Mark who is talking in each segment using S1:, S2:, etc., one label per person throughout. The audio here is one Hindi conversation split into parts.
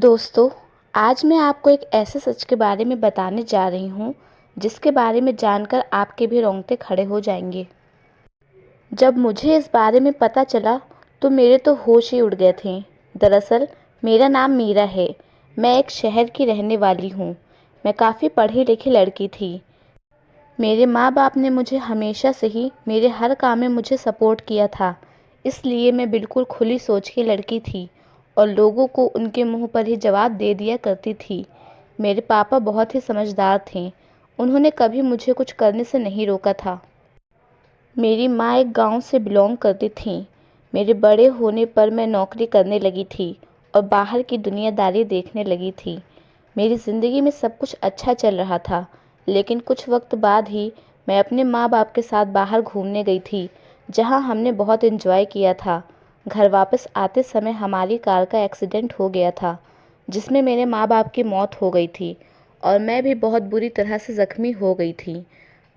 S1: दोस्तों, आज मैं आपको एक ऐसे सच के बारे में बताने जा रही हूँ जिसके बारे में जानकर आपके भी रोंगटे खड़े हो जाएंगे। जब मुझे इस बारे में पता चला तो मेरे तो होश ही उड़ गए थे। दरअसल मेरा नाम मीरा है। मैं एक शहर की रहने वाली हूँ। मैं काफ़ी पढ़ी लिखी लड़की थी। मेरे माँ बाप ने मुझे हमेशा से ही मेरे हर काम में मुझे सपोर्ट किया था। इसलिए मैं बिल्कुल खुली सोच की लड़की थी और लोगों को उनके मुंह पर ही जवाब दे दिया करती थी। मेरे पापा बहुत ही समझदार थे। उन्होंने कभी मुझे कुछ करने से नहीं रोका था। मेरी माँ एक गांव से बिलोंग करती थी। मेरे बड़े होने पर मैं नौकरी करने लगी थी और बाहर की दुनियादारी देखने लगी थी। मेरी ज़िंदगी में सब कुछ अच्छा चल रहा था, लेकिन कुछ वक्त बाद ही मैं अपने माँ बाप के साथ बाहर घूमने गई थी, जहाँ हमने बहुत एंजॉय किया था। घर वापस आते समय हमारी कार का एक्सीडेंट हो गया था, जिसमें मेरे माँ बाप की मौत हो गई थी और मैं भी बहुत बुरी तरह से ज़ख्मी हो गई थी।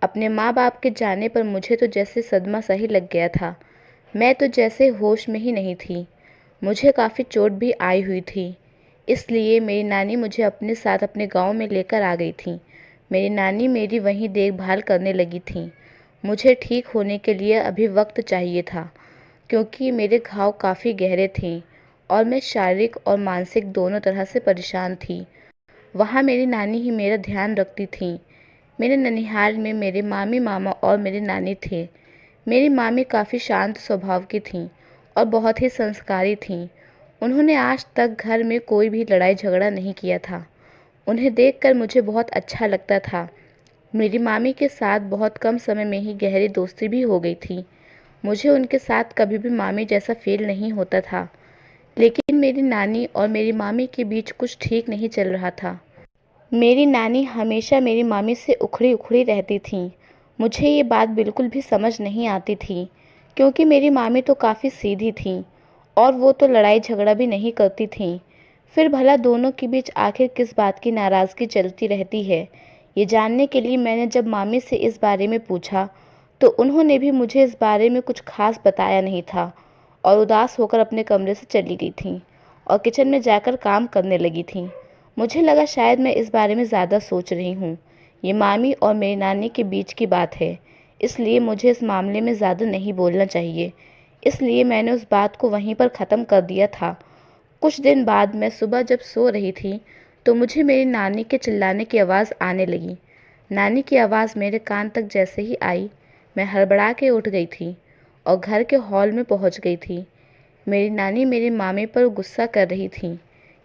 S1: अपने माँ बाप के जाने पर मुझे तो जैसे सदमा सा ही लग गया था। मैं तो जैसे होश में ही नहीं थी। मुझे काफ़ी चोट भी आई हुई थी। इसलिए मेरी नानी मुझे अपने साथ अपने गांव में लेकर आ गई थी। मेरी नानी मेरी वहीं देखभाल करने लगी थी। मुझे ठीक होने के लिए अभी वक्त चाहिए था, क्योंकि मेरे घाव काफ़ी गहरे थे और मैं शारीरिक और मानसिक दोनों तरह से परेशान थी। वहाँ मेरी नानी ही मेरा ध्यान रखती थी। मेरे ननिहाल में मेरे मामी मामा और मेरी नानी थे। मेरी मामी काफ़ी शांत स्वभाव की थीं और बहुत ही संस्कारी थीं। उन्होंने आज तक घर में कोई भी लड़ाई झगड़ा नहीं किया था। उन्हें देखकर मुझे बहुत अच्छा लगता था। मेरी मामी के साथ बहुत कम समय में ही गहरी दोस्ती भी हो गई थी। मुझे उनके साथ कभी भी मामी जैसा फील नहीं होता था। लेकिन मेरी नानी और मेरी मामी के बीच कुछ ठीक नहीं चल रहा था। मेरी नानी हमेशा मेरी मामी से उखड़ी उखड़ी रहती थीं। मुझे ये बात बिल्कुल भी समझ नहीं आती थी, क्योंकि मेरी मामी तो काफ़ी सीधी थीं और वो तो लड़ाई झगड़ा भी नहीं करती थीं। फिर भला दोनों के बीच आखिर किस बात की नाराज़गी चलती रहती है, ये जानने के लिए मैंने जब मामी से इस बारे में पूछा तो उन्होंने भी मुझे इस बारे में कुछ खास बताया नहीं था और उदास होकर अपने कमरे से चली गई थीं और किचन में जाकर काम करने लगी थीं। मुझे लगा शायद मैं इस बारे में ज़्यादा सोच रही हूँ। ये मामी और मेरी नानी के बीच की बात है, इसलिए मुझे इस मामले में ज़्यादा नहीं बोलना चाहिए। इसलिए मैंने उस बात को वहीं पर ख़त्म कर दिया था। कुछ दिन बाद मैं सुबह जब सो रही थी तो मुझे मेरी नानी के चिल्लाने की आवाज़ आने लगी। नानी की आवाज़ मेरे कान तक जैसे ही आई, मैं हड़बड़ा के उठ गई थी और घर के हॉल में पहुंच गई थी। मेरी नानी मेरी मामी पर गुस्सा कर रही थी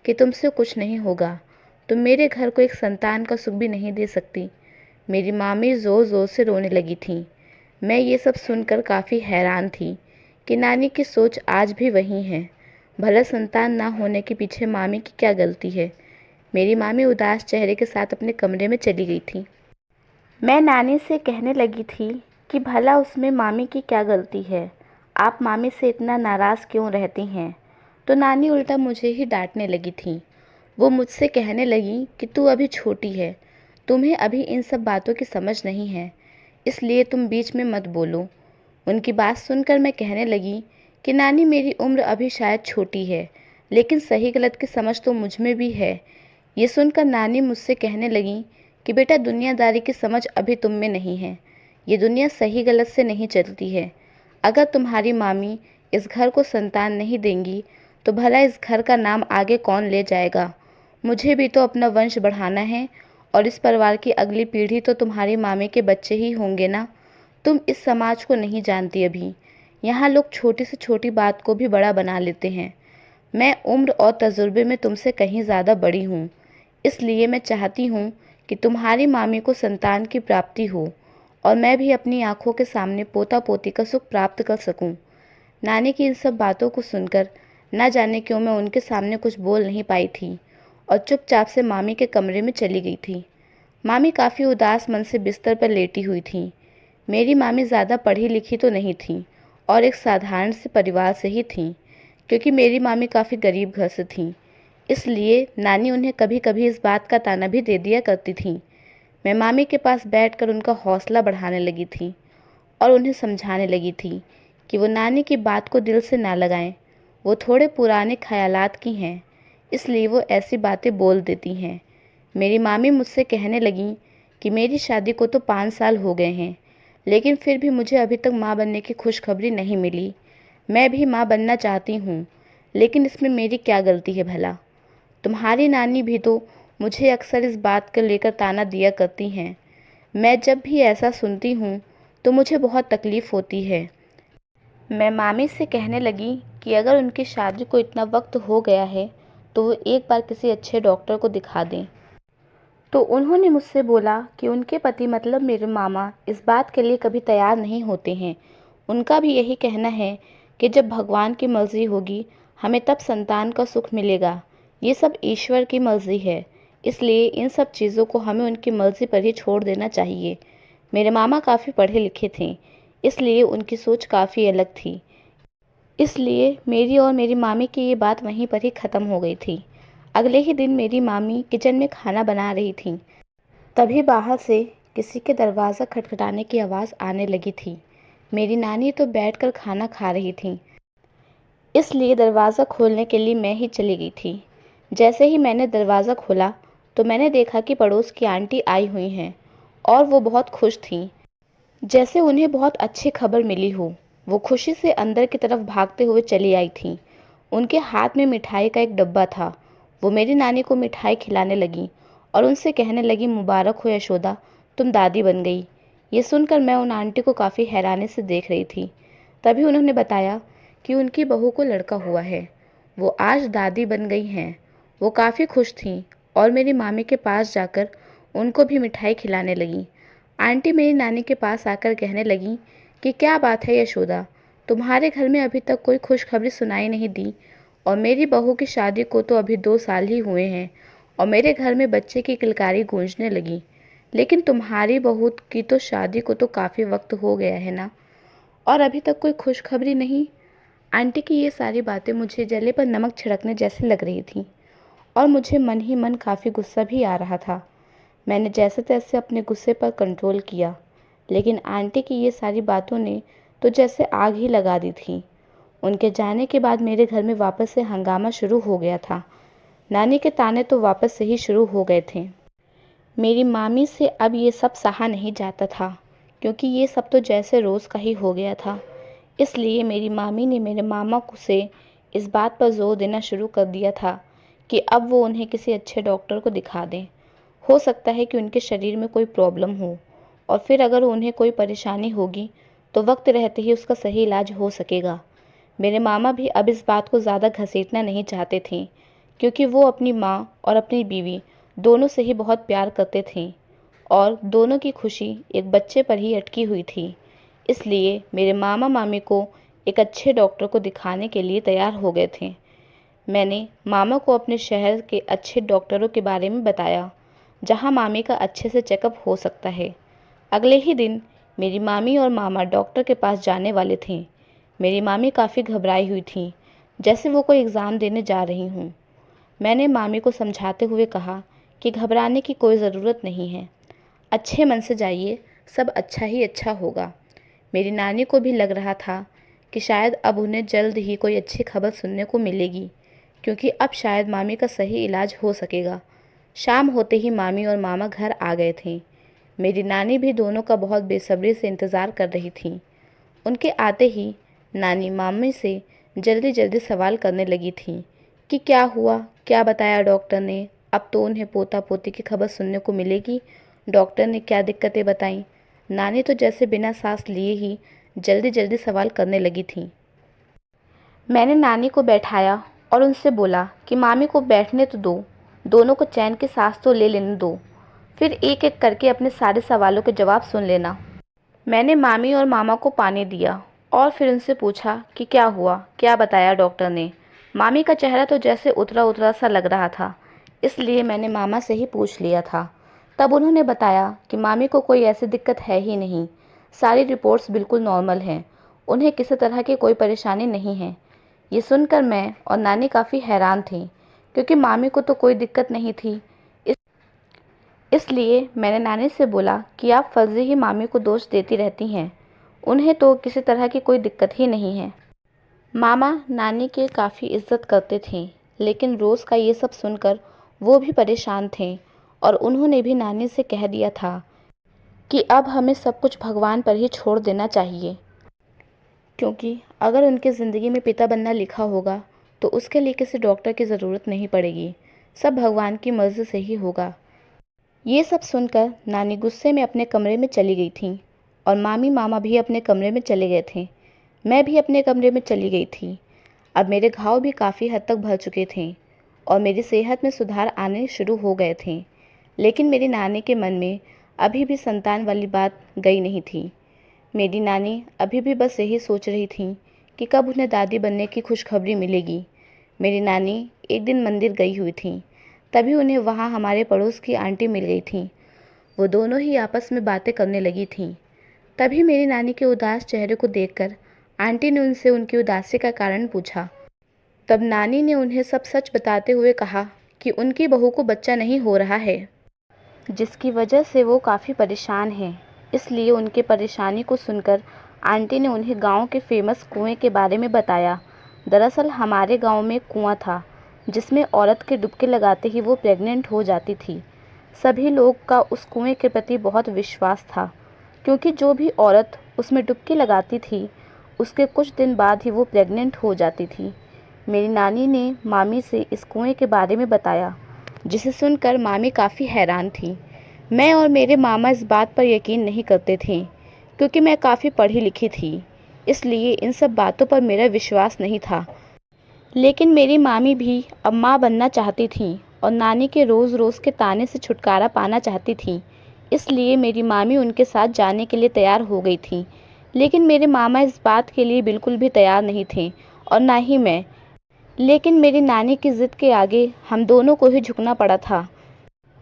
S1: कि तुमसे कुछ नहीं होगा, तुम मेरे घर को एक संतान का सुख भी नहीं दे सकती। मेरी मामी ज़ोर ज़ोर से रोने लगी थी। मैं ये सब सुनकर काफ़ी हैरान थी कि नानी की सोच आज भी वही है। भला संतान ना होने के पीछे मामी की क्या गलती है। मेरी मामी उदास चेहरे के साथ अपने कमरे में चली गई थी। मैं नानी से कहने लगी थी कि भला उसमें मामी की क्या गलती है, आप मामी से इतना नाराज़ क्यों रहती हैं। तो नानी उल्टा मुझे ही डांटने लगी थी। वो मुझसे कहने लगी कि तू अभी छोटी है, तुम्हें अभी इन सब बातों की समझ नहीं है, इसलिए तुम बीच में मत बोलो। उनकी बात सुनकर मैं कहने लगी कि नानी मेरी उम्र अभी शायद छोटी है, लेकिन सही गलत की समझ तो मुझ में भी है। ये सुनकर नानी मुझसे कहने लगी कि बेटा, दुनियादारी की समझ अभी तुम में नहीं है। ये दुनिया सही गलत से नहीं चलती है। अगर तुम्हारी मामी इस घर को संतान नहीं देंगी तो भला इस घर का नाम आगे कौन ले जाएगा। मुझे भी तो अपना वंश बढ़ाना है और इस परिवार की अगली पीढ़ी तो तुम्हारी मामी के बच्चे ही होंगे ना। तुम इस समाज को नहीं जानती अभी। यहाँ लोग छोटी से छोटी बात को भी बड़ा बना लेते हैं। मैं उम्र और तजुर्बे में तुमसे कहीं ज़्यादा बड़ी हूँ, इसलिए मैं चाहती हूँ कि तुम्हारी मामी को संतान की प्राप्ति हो और मैं भी अपनी आंखों के सामने पोता पोती का सुख प्राप्त कर सकूं। नानी की इन सब बातों को सुनकर न जाने क्यों मैं उनके सामने कुछ बोल नहीं पाई थी और चुपचाप से मामी के कमरे में चली गई थी। मामी काफ़ी उदास मन से बिस्तर पर लेटी हुई थी। मेरी मामी ज़्यादा पढ़ी लिखी तो नहीं थी और एक साधारण से परिवार से ही थी, क्योंकि मेरी मामी काफ़ी गरीब घर से थी। इसलिए नानी उन्हें कभी कभी इस बात का ताना भी दे दिया करती थी। मैं मामी के पास बैठकर उनका हौसला बढ़ाने लगी थी और उन्हें समझाने लगी थी कि वो नानी की बात को दिल से ना लगाएं। वो थोड़े पुराने ख्यालात की हैं। इसलिए वो ऐसी बातें बोल देती हैं। मेरी मामी मुझसे कहने लगी कि मेरी शादी को तो 5 साल हो गए हैं, लेकिन फिर भी मुझे अभी तक माँ बनने की खुशखबरी नहीं मिली। मैं भी माँ बनना चाहती हूँ, लेकिन इसमें मेरी क्या गलती है भला? तुम्हारी नानी भी तो मुझे अक्सर इस बात को लेकर ताना दिया करती हैं। मैं जब भी ऐसा सुनती हूँ तो मुझे बहुत तकलीफ़ होती है। मैं मामी से कहने लगी कि अगर उनकी शादी को इतना वक्त हो गया है तो वो एक बार किसी अच्छे डॉक्टर को दिखा दें। तो उन्होंने मुझसे बोला कि उनके पति मतलब मेरे मामा इस बात के लिए कभी तैयार नहीं होते हैं। उनका भी यही कहना है कि जब भगवान की मर्ज़ी होगी हमें तब संतान का सुख मिलेगा। ये सब ईश्वर की मर्ज़ी है, इसलिए इन सब चीज़ों को हमें उनकी मर्ज़ी पर ही छोड़ देना चाहिए। मेरे मामा काफ़ी पढ़े लिखे थे, इसलिए उनकी सोच काफ़ी अलग थी। इसलिए मेरी और मेरी मामी की ये बात वहीं पर ही ख़त्म हो गई थी। अगले ही दिन मेरी मामी किचन में खाना बना रही थी। तभी बाहर से किसी के दरवाज़ा खटखटाने की आवाज़ आने लगी थी। मेरी नानी तो बैठकर खाना खा रही थी, इसलिए दरवाज़ा खोलने के लिए मैं ही चली गई थी। जैसे ही मैंने दरवाज़ा खोला तो मैंने देखा कि पड़ोस की आंटी आई हुई हैं और वो बहुत खुश थीं, जैसे उन्हें बहुत अच्छी खबर मिली हो। वो खुशी से अंदर की तरफ भागते हुए चली आई थीं। उनके हाथ में मिठाई का एक डब्बा था। वो मेरी नानी को मिठाई खिलाने लगी और उनसे कहने लगी, मुबारक हो यशोदा, तुम दादी बन गई। ये सुनकर मैं उन आंटी को काफ़ी हैरानी से देख रही थी। तभी उन्होंने बताया कि उनकी बहू को लड़का हुआ है। वो आज दादी बन गई हैं। वो काफ़ी खुश थीं और मेरी मामी के पास जाकर उनको भी मिठाई खिलाने लगी। आंटी मेरी नानी के पास आकर कहने लगी कि क्या बात है यशोदा, तुम्हारे घर में अभी तक कोई खुशखबरी सुनाई नहीं दी और मेरी बहू की शादी को तो अभी 2 साल ही हुए हैं और मेरे घर में बच्चे की किलकारी गूंजने लगी, लेकिन तुम्हारी बहू की तो शादी को तो काफ़ी वक्त हो गया है ना, और अभी तक कोई खुशखबरी नहीं। आंटी की ये सारी बातें मुझे जले पर नमक छिड़कने जैसे लग रही थी और मुझे मन ही मन काफ़ी गुस्सा भी आ रहा था। मैंने जैसे तैसे अपने गुस्से पर कंट्रोल किया, लेकिन आंटी की ये सारी बातों ने तो जैसे आग ही लगा दी थी। उनके जाने के बाद मेरे घर में वापस से हंगामा शुरू हो गया था। नानी के ताने तो वापस से ही शुरू हो गए थे। मेरी मामी से अब ये सब सहा नहीं जाता था, क्योंकि ये सब तो जैसे रोज़ का ही हो गया था। इसलिए मेरी मामी ने मेरे मामा को से इस बात पर जोर देना शुरू कर दिया था कि अब वो उन्हें किसी अच्छे डॉक्टर को दिखा दें। हो सकता है कि उनके शरीर में कोई प्रॉब्लम हो और फिर अगर उन्हें कोई परेशानी होगी तो वक्त रहते ही उसका सही इलाज हो सकेगा। मेरे मामा भी अब इस बात को ज़्यादा घसीटना नहीं चाहते थे, क्योंकि वो अपनी माँ और अपनी बीवी दोनों से ही बहुत प्यार करते थे और दोनों की खुशी एक बच्चे पर ही अटकी हुई थी। इसलिए मेरे मामा मामी को एक अच्छे डॉक्टर को दिखाने के लिए तैयार हो गए थे। मैंने मामा को अपने शहर के अच्छे डॉक्टरों के बारे में बताया, जहां मामी का अच्छे से चेकअप हो सकता है। अगले ही दिन मेरी मामी और मामा डॉक्टर के पास जाने वाले थे। मेरी मामी काफ़ी घबराई हुई थी, जैसे वो कोई एग्ज़ाम देने जा रही हूँ। मैंने मामी को समझाते हुए कहा कि घबराने की कोई ज़रूरत नहीं है, अच्छे मन से जाइए, सब अच्छा ही अच्छा होगा। मेरी नानी को भी लग रहा था कि शायद अब उन्हें जल्द ही कोई अच्छी खबर सुनने को मिलेगी, क्योंकि अब शायद मामी का सही इलाज हो सकेगा। शाम होते ही मामी और मामा घर आ गए थे। मेरी नानी भी दोनों का बहुत बेसब्री से इंतज़ार कर रही थी। उनके आते ही नानी मामी से जल्दी जल्दी सवाल करने लगी थी कि क्या हुआ, क्या बताया डॉक्टर ने, अब तो उन्हें पोता पोती की खबर सुनने को मिलेगी। डॉक्टर ने क्या दिक्कतें बताईं। नानी तो जैसे बिना सांस लिए ही जल्दी जल्दी सवाल करने लगी थी। मैंने नानी को बैठाया और उनसे बोला कि मामी को बैठने तो दो, दोनों को चैन की सांस तो ले लेने दो, फिर एक एक करके अपने सारे सवालों के जवाब सुन लेना। मैंने मामी और मामा को पानी दिया और फिर उनसे पूछा कि क्या हुआ, क्या बताया डॉक्टर ने। मामी का चेहरा तो जैसे उतरा उतरा सा लग रहा था, इसलिए मैंने मामा से ही पूछ लिया था। तब उन्होंने बताया कि मामी को कोई ऐसी दिक्कत है ही नहीं, सारी रिपोर्ट्स बिल्कुल नॉर्मल हैं, उन्हें किसी तरह की कोई परेशानी नहीं है। ये सुनकर मैं और नानी काफ़ी हैरान थे, क्योंकि मामी को तो कोई दिक्कत नहीं थी। इसलिए मैंने नानी से बोला कि आप फर्जी ही मामी को दोष देती रहती हैं, उन्हें तो किसी तरह की कोई दिक्कत ही नहीं है। मामा नानी की काफ़ी इज्जत करते थे, लेकिन रोज़ का ये सब सुनकर वो भी परेशान थे और उन्होंने भी नानी से कह दिया था कि अब हमें सब कुछ भगवान पर ही छोड़ देना चाहिए, क्योंकि अगर उनकी ज़िंदगी में पिता बनना लिखा होगा तो उसके लिए किसी डॉक्टर की ज़रूरत नहीं पड़ेगी, सब भगवान की मर्ज़ी से ही होगा। ये सब सुनकर नानी गुस्से में अपने कमरे में चली गई थीं और मामी मामा भी अपने कमरे में चले गए थे। मैं भी अपने कमरे में चली गई थी। अब मेरे घाव भी काफ़ी हद तक भर चुके थे और मेरी सेहत में सुधार आने शुरू हो गए थे, लेकिन मेरी नानी के मन में अभी भी संतान वाली बात गई नहीं थी। मेरी नानी अभी भी बस यही सोच रही थी कि कब उन्हें दादी बनने की खुशखबरी मिलेगी। मेरी नानी एक दिन मंदिर गई हुई थी, तभी उन्हें वहाँ हमारे पड़ोस की आंटी मिल गई थी। वो दोनों ही आपस में बातें करने लगी थीं। तभी मेरी नानी के उदास चेहरे को देखकर आंटी ने उनसे उनकी उदासी का कारण पूछा। तब नानी ने उन्हें सब सच बताते हुए कहा कि उनकी बहू को बच्चा नहीं हो रहा है, जिसकी वजह से वो काफ़ी परेशान हैं। इसलिए उनके परेशानी को सुनकर आंटी ने उन्हें गांव के फेमस कुएं के बारे में बताया। दरअसल हमारे गांव में कुआं था जिसमें औरत के डुबकी लगाते ही वो प्रेग्नेंट हो जाती थी। सभी लोग का उस कुएं के प्रति बहुत विश्वास था, क्योंकि जो भी औरत उसमें डुबकी लगाती थी उसके कुछ दिन बाद ही वो प्रेग्नेंट हो जाती थी। मेरी नानी ने मामी से इस कुएं के बारे में बताया, जिसे सुनकर मामी काफ़ी हैरान थी। मैं और मेरे मामा इस बात पर यकीन नहीं करते थे, क्योंकि मैं काफ़ी पढ़ी लिखी थी, इसलिए इन सब बातों पर मेरा विश्वास नहीं था। लेकिन मेरी मामी भी अब माँ बनना चाहती थीं और नानी के रोज़ रोज़ के ताने से छुटकारा पाना चाहती थीं। इसलिए मेरी मामी उनके साथ जाने के लिए तैयार हो गई थी। लेकिन मेरे मामा इस बात के लिए बिल्कुल भी तैयार नहीं थे और ना ही मैं। लेकिन मेरी नानी की ज़िद के आगे हम दोनों को ही झुकना पड़ा था।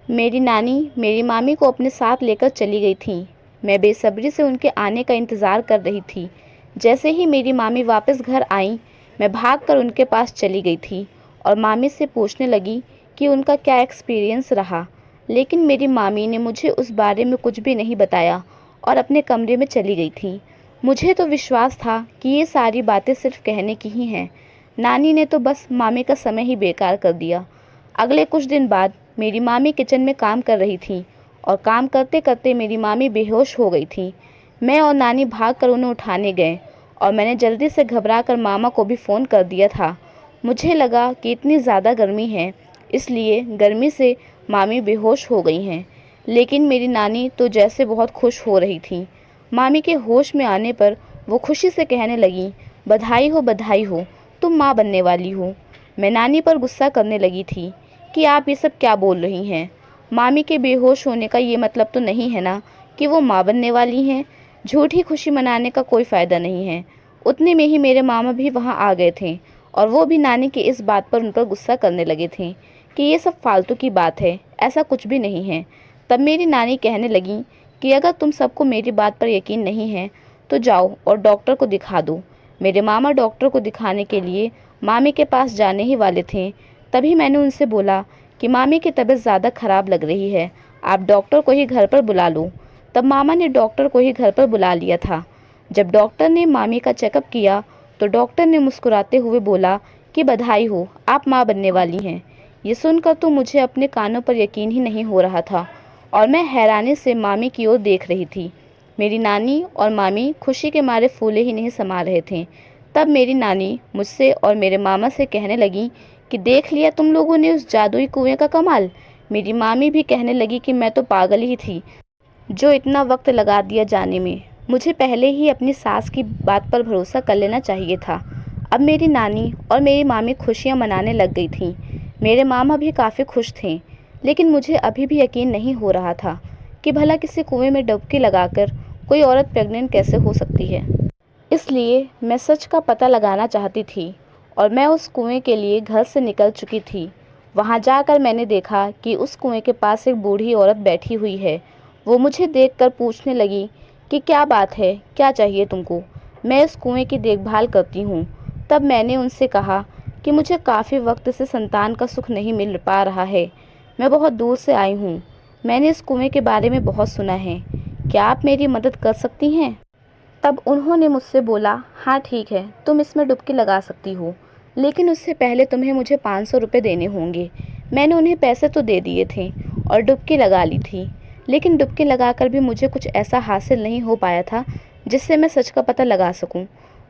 S1: मेरी नानी मेरी मामी को अपने साथ लेकर चली गई थी। मैं बेसब्री से उनके आने का इंतज़ार कर रही थी। जैसे ही मेरी मामी वापस घर आई, मैं भागकर उनके पास चली गई थी और मामी से पूछने लगी कि उनका क्या एक्सपीरियंस रहा। लेकिन मेरी मामी ने मुझे उस बारे में कुछ भी नहीं बताया और अपने कमरे में चली गई थी। मुझे तो विश्वास था कि ये सारी बातें सिर्फ कहने की ही हैं। नानी ने तो बस मामी का समय ही बेकार कर दिया। अगले कुछ दिन बाद मेरी मामी किचन में काम कर रही थी और काम करते करते मेरी मामी बेहोश हो गई थी। मैं और नानी भागकर उन्हें उठाने गए और मैंने जल्दी से घबराकर मामा को भी फ़ोन कर दिया था। मुझे लगा कि इतनी ज़्यादा गर्मी है, इसलिए गर्मी से मामी बेहोश हो गई हैं। लेकिन मेरी नानी तो जैसे बहुत खुश हो रही थी। मामी के होश में आने पर वो खुशी से कहने लगी, बधाई हो, तुम माँ बनने वाली हो। मैं नानी पर गुस्सा करने लगी थी कि आप ये सब क्या बोल रही हैं। मामी के बेहोश होने का ये मतलब तो नहीं है ना कि वो माँ बनने वाली हैं। झूठी खुशी मनाने का कोई फ़ायदा नहीं है। उतने में ही मेरे मामा भी वहाँ आ गए थे और वो भी नानी की इस बात पर उन पर गुस्सा करने लगे थे कि ये सब फालतू की बात है, ऐसा कुछ भी नहीं है। तब मेरी नानी कहने लगी कि अगर तुम सबको मेरी बात पर यकीन नहीं है तो जाओ और डॉक्टर को दिखा दो। मेरे मामा डॉक्टर को दिखाने के लिए मामी के पास जाने ही वाले थे। तभी मैंने उनसे बोला कि मामी की तबीयत ज़्यादा ख़राब लग रही है, आप डॉक्टर को ही घर पर बुला लो। तब मामा ने डॉक्टर को ही घर पर बुला लिया था। जब डॉक्टर ने मामी का चेकअप किया तो डॉक्टर ने मुस्कुराते हुए बोला कि बधाई हो, आप माँ बनने वाली हैं। ये सुनकर तो मुझे अपने कानों पर यकीन ही नहीं हो रहा था और मैं हैरानी से मामी की ओर देख रही थी। मेरी नानी और मामी खुशी के मारे फूले ही नहीं समा रहे थे। तब मेरी नानी मुझसे और मेरे मामा से कहने लगी कि देख लिया तुम लोगों ने उस जादुई कुएं का कमाल। मेरी मामी भी कहने लगी कि मैं तो पागल ही थी जो इतना वक्त लगा दिया जाने में। मुझे पहले ही अपनी सास की बात पर भरोसा कर लेना चाहिए था। अब मेरी नानी और मेरी मामी खुशियाँ मनाने लग गई थीं। मेरे मामा भी काफ़ी खुश थे, लेकिन मुझे अभी भी यकीन नहीं हो रहा था कि भला किसी कुएं में डुबकी लगाकर कोई औरत प्रेग्नेंट कैसे हो सकती है। इसलिए मैं सच का पता लगाना चाहती थी और मैं उस कुएं के लिए घर से निकल चुकी थी। वहां जाकर मैंने देखा कि उस कुएं के पास एक बूढ़ी औरत बैठी हुई है। वो मुझे देखकर पूछने लगी कि क्या बात है, क्या चाहिए तुमको? मैं इस कुएं की देखभाल करती हूँ। तब मैंने उनसे कहा कि मुझे काफ़ी वक्त से संतान का सुख नहीं मिल पा रहा है। मैं बहुत दूर से आई हूँ। मैंने इस कुएं के बारे में बहुत सुना है। क्या आप मेरी मदद कर सकती हैं? तब उन्होंने मुझसे बोला, हाँ ठीक है, तुम इसमें डुबकी लगा सकती हो। लेकिन उससे पहले तुम्हें मुझे 500 रुपये देने होंगे। मैंने उन्हें पैसे तो दे दिए थे और डुबकी लगा ली थी, लेकिन डुबकी लगाकर भी मुझे कुछ ऐसा हासिल नहीं हो पाया था जिससे मैं सच का पता लगा सकूं।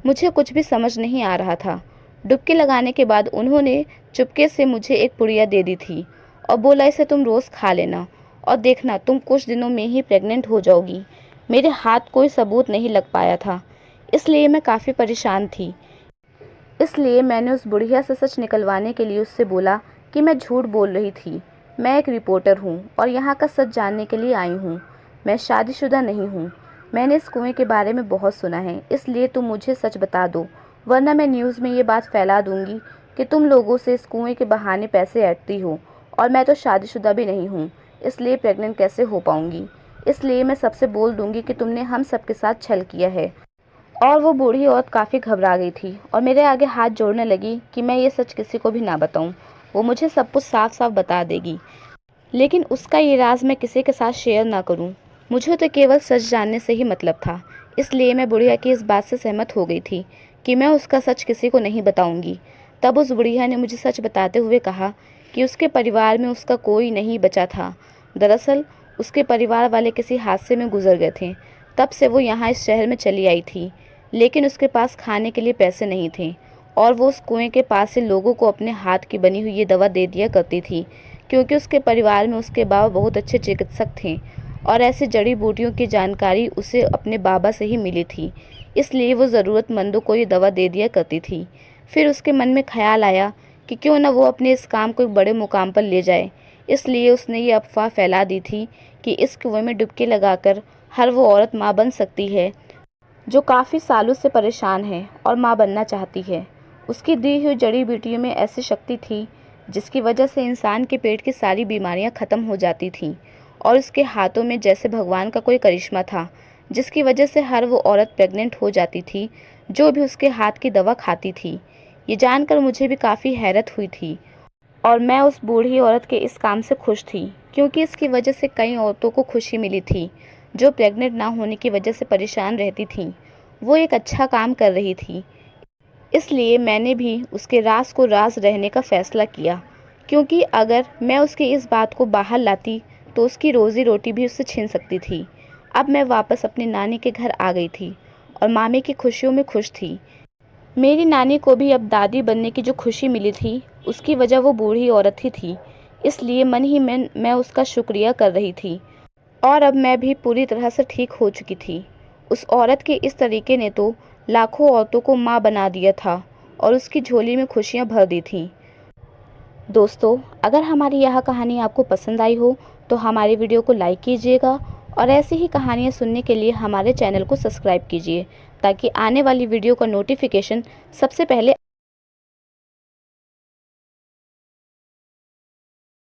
S1: मुझे कुछ भी समझ नहीं आ रहा था। डुबकी लगाने के बाद उन्होंने चुपके से मुझे एक पुड़िया दे दी थी और बोला, इसे तुम रोज़ खा लेना और देखना तुम कुछ दिनों में ही प्रेग्नेंट हो जाओगी। मेरे हाथ कोई सबूत नहीं लग पाया था, इसलिए मैं काफ़ी परेशान थी। इसलिए मैंने उस बुढ़िया से सच निकलवाने के लिए उससे बोला कि मैं झूठ बोल रही थी। मैं एक रिपोर्टर हूँ और यहाँ का सच जानने के लिए आई हूँ। मैं शादीशुदा नहीं हूँ। मैंने इस कुएं के बारे में बहुत सुना है, इसलिए तुम मुझे सच बता दो, वरना मैं न्यूज़ में ये बात फैला दूंगी कि तुम लोगों से इस कुएं के बहाने पैसे ऐंठती हो और मैं तो शादीशुदा भी नहीं हूँ, इसलिए प्रेग्नेंट कैसे हो पाऊँगी। इसलिए मैं सबसे बोल दूंगी कि तुमने हम सबके साथ छल किया है। और वो बूढ़ी औरत काफ़ी घबरा गई थी और मेरे आगे हाथ जोड़ने लगी कि मैं ये सच किसी को भी ना बताऊं। वो मुझे सब कुछ साफ साफ बता देगी, लेकिन उसका ये राज मैं किसी के साथ शेयर ना करूं। मुझे तो केवल सच जानने से ही मतलब था, इसलिए मैं बुढ़िया की इस बात से सहमत हो गई थी कि मैं उसका सच किसी को नहीं बताऊंगी। तब उस बुढ़िया ने मुझे सच बताते हुए कहा कि उसके परिवार में उसका कोई नहीं बचा था। दरअसल उसके परिवार वाले किसी हादसे में गुजर गए थे। तब से वो यहाँ इस शहर में चली आई थी, लेकिन उसके पास खाने के लिए पैसे नहीं थे और वो उस कुएं के पास से लोगों को अपने हाथ की बनी हुई ये दवा दे दिया करती थी, क्योंकि उसके परिवार में उसके बाबा बहुत अच्छे चिकित्सक थे और ऐसी जड़ी बूटियों की जानकारी उसे अपने बाबा से ही मिली थी। इसलिए वो ज़रूरतमंदों को ये दवा दे दिया करती थी। फिर उसके मन में ख्याल आया कि क्यों ना वो अपने इस काम को एक बड़े मुकाम पर ले जाए। इसलिए उसने ये अफवाह फैला दी थी कि इस कुएं में डुबकी लगाकर हर वो औरत माँ बन सकती है जो काफ़ी सालों से परेशान है और माँ बनना चाहती है। उसकी दी हुई जड़ी बूटियों में ऐसी शक्ति थी जिसकी वजह से इंसान के पेट की सारी बीमारियाँ ख़त्म हो जाती थीं और उसके हाथों में जैसे भगवान का कोई करिश्मा था, जिसकी वजह से हर वो औरत प्रेग्नेंट हो जाती थी जो भी उसके हाथ की दवा खाती थी। ये जानकर मुझे भी काफ़ी हैरत हुई थी और मैं उस बूढ़ी औरत के इस काम से खुश थी, क्योंकि इसकी वजह से कई औरतों को खुशी मिली थी जो प्रेग्नेंट ना होने की वजह से परेशान रहती थीं। वो एक अच्छा काम कर रही थी, इसलिए मैंने भी उसके राज को राज रहने का फ़ैसला किया, क्योंकि अगर मैं उसकी इस बात को बाहर लाती तो उसकी रोज़ी रोटी भी उससे छीन सकती थी। अब मैं वापस अपनी नानी के घर आ गई थी और मामी की खुशियों में खुश थी। मेरी नानी को भी अब दादी बनने की जो खुशी मिली थी, उसकी वजह वो बूढ़ी औरत ही थी। इसलिए मन ही मन मैं उसका शुक्रिया कर रही थी और अब मैं भी पूरी तरह से ठीक हो चुकी थी। उस औरत के इस तरीके ने तो लाखों औरतों को माँ बना दिया था और उसकी झोली में खुशियाँ भर दी थीं। दोस्तों, अगर हमारी यह कहानी आपको पसंद आई हो तो हमारी वीडियो को लाइक कीजिएगा और ऐसी ही कहानियाँ सुनने के लिए हमारे चैनल को सब्सक्राइब कीजिए, ताकि आने वाली वीडियो का नोटिफिकेशन सबसे पहले